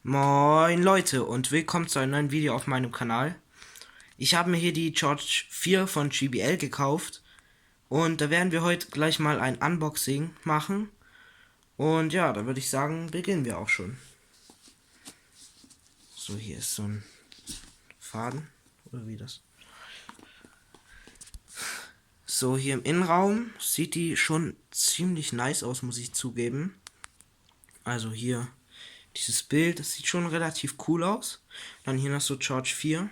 Moin Leute und willkommen zu einem neuen Video auf meinem Kanal. Ich habe mir hier die Charge 4 von GBL gekauft und da werden wir heute gleich mal ein Unboxing machen. Und ja, da würde ich sagen, beginnen wir auch schon. So, hier ist so ein Faden, oder wie das? So, hier im Innenraum sieht die schon ziemlich nice aus, muss ich zugeben. Also hier dieses Bild, das sieht schon relativ cool aus. Dann hier noch so Charge 4.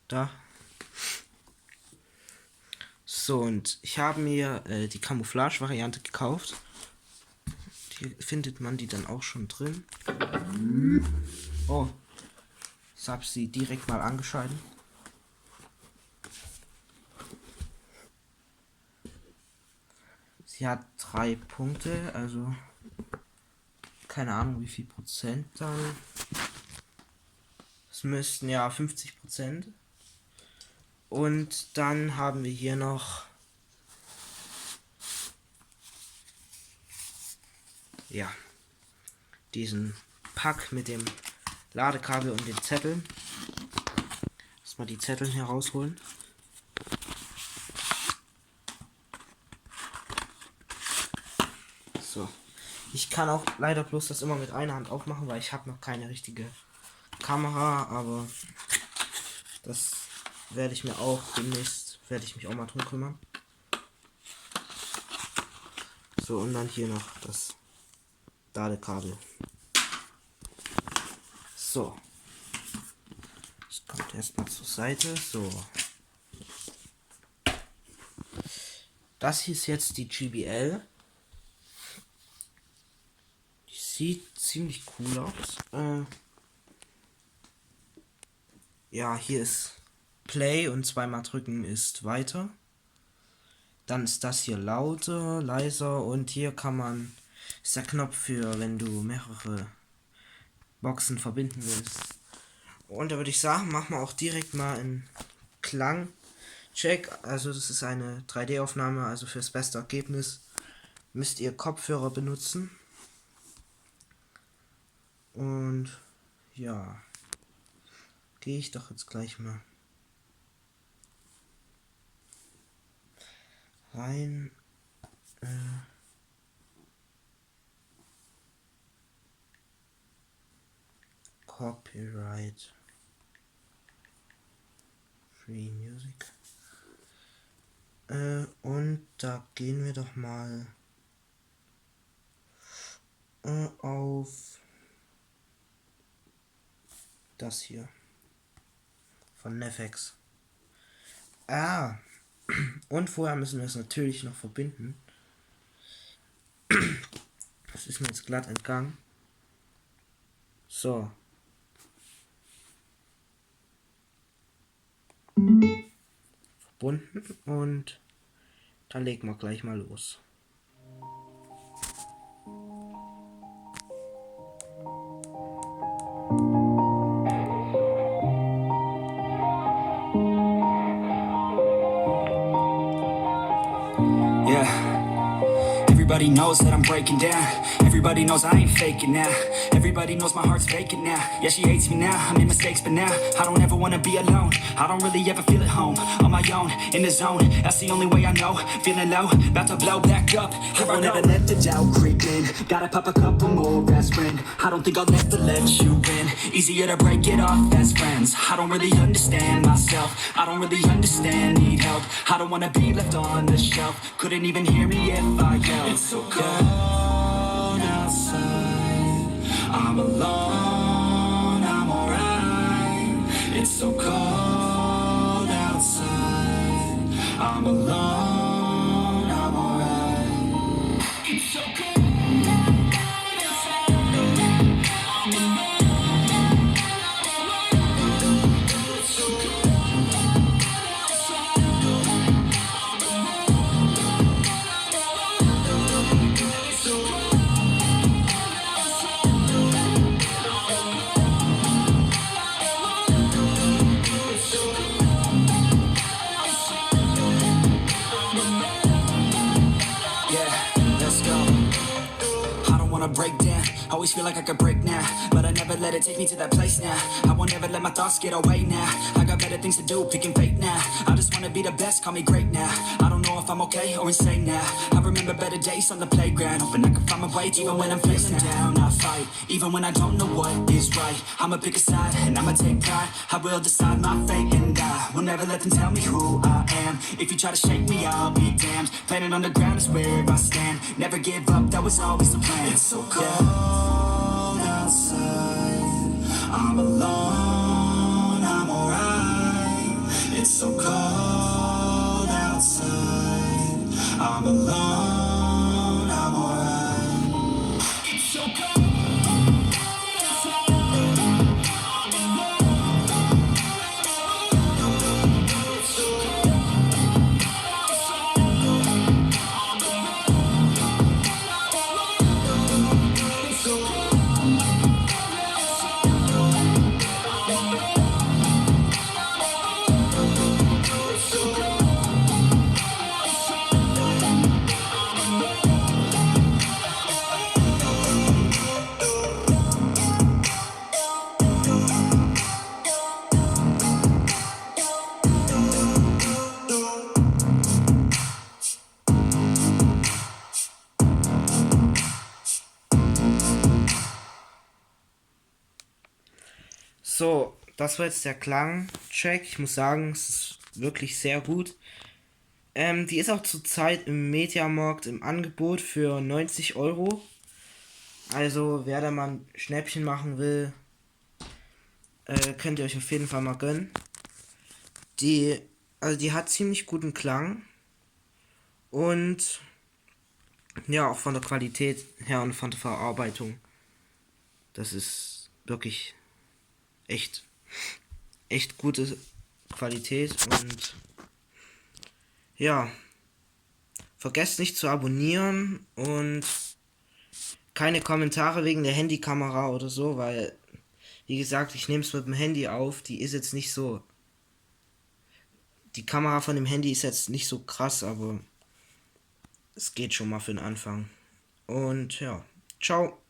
Da. So, und ich habe mir die Camouflage-Variante gekauft. Hier findet man die dann auch schon drin. Oh, ich habe sie direkt mal angeschaltet. Sie hat 3 Punkte, also keine Ahnung wie viel Prozent dann. Es müssten ja 50%. Und dann haben wir hier noch diesen Pack mit dem Ladekabel und den Zetteln. Erstmal die Zettel herausholen. So. Ich kann auch leider bloß das immer mit einer Hand aufmachen, weil ich habe noch keine richtige Kamera, aber das werde ich mir auch demnächst, mich auch mal drum kümmern. So, und dann hier noch das Ladekabel. So. Das kommt erstmal zur Seite. So. Das hier ist jetzt die GBL. Die sieht ziemlich cool aus. Ja, hier ist Play und zweimal drücken ist weiter. Dann ist das hier lauter, leiser und hier kann man, ist der Knopf für, wenn du mehrere Boxen verbinden willst. Und da würde ich sagen, machen wir auch direkt mal einen Klangcheck. Also das ist eine 3D-Aufnahme, also fürs beste Ergebnis müsst ihr Kopfhörer benutzen. Und ja, gehe ich doch jetzt gleich mal rein. Copyright Free Music. Und da gehen wir doch mal auf das hier von Nefex. Und vorher müssen wir es natürlich noch verbinden. Das ist mir jetzt glatt entgangen. So. Verbunden und dann legen wir gleich mal los. Everybody knows that I'm breaking down. Everybody knows I ain't faking now. Everybody knows my heart's vacant now. Yeah, she hates me now, I made mistakes, but now I don't ever wanna be alone. I don't really ever feel at home. On my own, in the zone, that's the only way I know. Feeling low, about to blow back up. I won't ever let the doubt creep in. Gotta pop a couple more aspirin. I don't think I'll ever let you in. Easier to break it off best friends. I don't really understand myself. I don't really understand, need help. I don't wanna be left on the shelf. Couldn't even hear me if I yelled. It's so cold outside. I'm alone, I'm alright. It's so cold outside. I'm alone, I'm alright. It's so cold outside. I'm alone, it's so cold outside. I'm alone. always feel like I could break now, but I never let it take me to that place now. I won't ever let my thoughts get away now. I got better things to do, picking fate now. I just wanna be the best, call me great now. I don't know if I'm okay or insane now. I remember better days on the playground, hoping I can find my way even when I'm feeling down. I fight, even when I don't know what is right. I'ma pick a side and I'ma take pride. I will decide my fate and I will never let them tell me who I am. If you try to shake me, I'll be damned. Planet on the ground is where I stand. Never give up, that was always the plan. It's so cold outside, I'm alone, I'm alright. It's so cold outside, I'm alone, I'm alright. It's so cold. So, das war jetzt der Klangcheck. Ich muss sagen, es ist wirklich sehr gut. Die ist auch zurzeit im Mediamarkt im Angebot für 90 Euro. Also, wer da mal ein Schnäppchen machen will, könnt ihr euch auf jeden Fall mal gönnen. Die hat ziemlich guten Klang. Und ja, auch von der Qualität her und von der Verarbeitung. Das ist wirklich echt gute Qualität. Und ja, vergesst nicht zu abonnieren und keine Kommentare wegen der Handykamera oder so, weil, wie gesagt, ich nehme es mit dem Handy auf. Die ist jetzt nicht so, die Kamera von dem Handy ist jetzt nicht so krass, aber es geht schon mal für den Anfang. Und ja, ciao.